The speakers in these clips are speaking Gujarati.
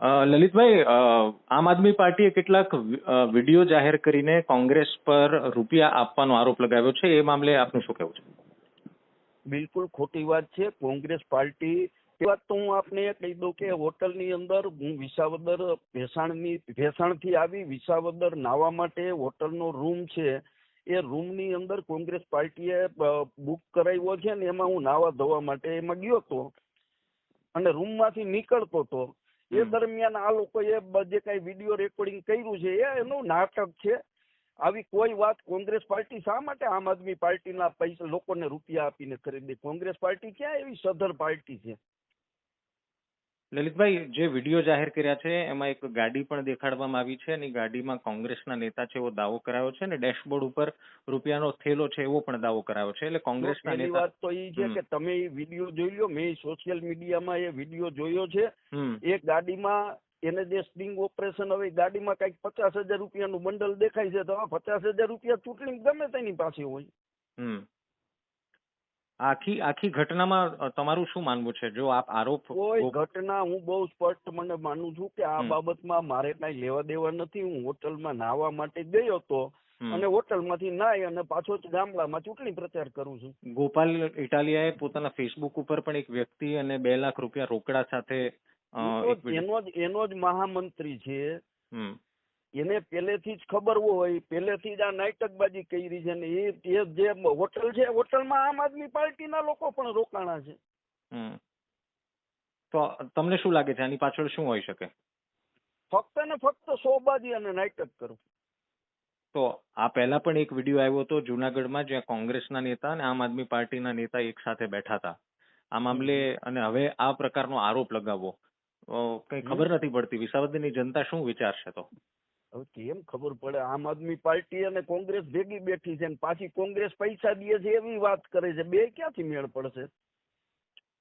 લલિતભાઈ, આમ આદમી પાર્ટીએ કેટલાક વિડીયો જાહેર કરીને કોંગ્રેસ પર રૂપિયા આપવાનો આરોપ લગાવ્યો છે. એ મામલે આપનું શું કહેવું છે? બિલકુલ ખોટી વાત છે. કોંગ્રેસ પાર્ટી વાત તો હું આપને એ કહી દઉં કે હોટલની અંદર હું વિસાવદર ભેસાણથી આવી વિસાવદર નાવા માટે હોટલનો રૂમ છે, એ રૂમની અંદર કોંગ્રેસ પાર્ટીએ બુક કરાવ્યો છે ને એમાં હું નાવા ધોવા માટે એમાં ગયો હતો અને રૂમમાંથી નીકળતો હતો. એ દરમિયાન આ લોકોએ જે કઈ વિડીયો રેકોર્ડિંગ કર્યું છે એનું નાટક છે. આવી કોઈ વાત કોંગ્રેસ પાર્ટી શા માટે આમ આદમી પાર્ટીના પૈસા લોકોને રૂપિયા આપીને ખરીદે? કોંગ્રેસ પાર્ટી ક્યાં એવી સધર પાર્ટી છે? લલિતભાઈ, જે વિડીયો જાહેર કર્યા છે એમાં એક ગાડી પણ દેખાડવામાં આવી છે અને ગાડીમાં કોંગ્રેસના નેતા છે એવો દાવો કરાયો છે અને ડેશબોર્ડ ઉપર રૂપિયાનો થેલો છે એવો પણ દાવો કરાયો છે. એટલે કોંગ્રેસના પહેલી નેતા વાત તો એ છે કે તમે એ વિડીયો જોઈ લો. મેં સોશિયલ મીડિયામાં એ વિડીયો જોયો છે. એ ગાડીમાં એને જે સ્ટિંગ ઓપરેશન, હવે ગાડીમાં કઈક 50,000 રૂપિયાનું બંડલ દેખાય છે, તો 50,000 રૂપિયા ચૂંટણી ગમે તેની પાસે હોય. આખી ઘટનામાં તમારું શું માનવું છે? જો આપ આરોપ કોઈ ઘટના હું બહુ સ્પષ્ટ મને માનું છું કે આ બાબતમાં મારે કઈ લેવા દેવા નથી. હું હોટલમાં નાહવા માટે ગયો હતો અને હોટલમાંથી નાહી અને પાછો ગામડામાં ચૂંટણી પ્રચાર કરું છું. ગોપાલ ઇટાલિયાએ પોતાના ફેસબુક ઉપર પણ એક વ્યક્તિ અને 2 લાખ રૂપિયા રોકડા સાથે એનો જ મહામંત્રી છે. એને પહેલેથી જ ખબર હોય, પહેલેથી જ આ નાટકબાજી કરી છે ને એ જે હોટલ છે હોટલમાં આમ આદમી પાર્ટીના લોકો પણ રોકાણા છે. તો તમને શું લાગે છે આની પાછળ શું હોઈ શકે? ફક્ત ને ફક્ત શોબાજી અને નાટક કરું. તો આ પહેલા પણ એક વિડીયો આવ્યો હતો જુનાગઢમાં, જ્યાં કોંગ્રેસના નેતા અને આમ આદમી પાર્ટીના નેતા એક સાથે બેઠા હતા આ મામલે, અને હવે આ પ્રકારનો આરોપ લગાવવો કઈ ખબર નથી પડતી વિસાવદરની જનતા શું વિચારશે? તો હવે કેમ ખબર પડે? આમ આદમી પાર્ટી અને કોંગ્રેસ ભેગી બેઠી છે ને પાછી કોંગ્રેસ પૈસા દે છે એવી વાત કરે છે. બે ક્યાંથી મેળ પડશે?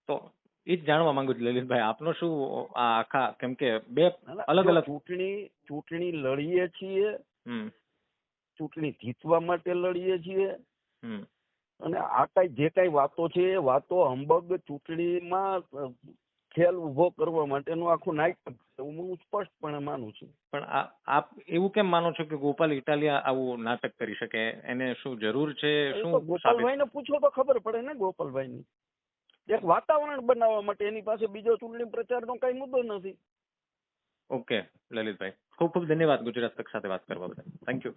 તો એ જ જાણવા માંગુ છું લલિતભાઈ, આપનો શું આ આખા, કેમ કે બે અલગ અલગ ચૂંટણી લડીએ છીએ, ચૂંટણી જીતવા માટે લડીએ છીએ અને આ જે કઈ વાતો છે એ વાતો હંબગ ચૂંટણીમાં ખેલ ઉભો કરવા માટેનું આખું નાટક છે. હું સ્પષ્ટપણે માનું છું. પણ આપ એવું કેમ માનો છો કે ગોપાલ ઇટાલિયા આવું નાટક કરી શકે? એને શું જરૂર છે? શું ગોપાલભાઈને પૂછો તો ખબર પડે ને. ગોપાલભાઈની એક વાતાવરણ બનાવવા માટે, એની પાસે બીજો ચૂંટણી પ્રચારનો કઈ મુદ્દો નથી. ઓકે લલિતભાઈ, ખૂબ ખૂબ ધન્યવાદ ગુજરાત તક સાથે વાત કરવા બદલ. Thank you.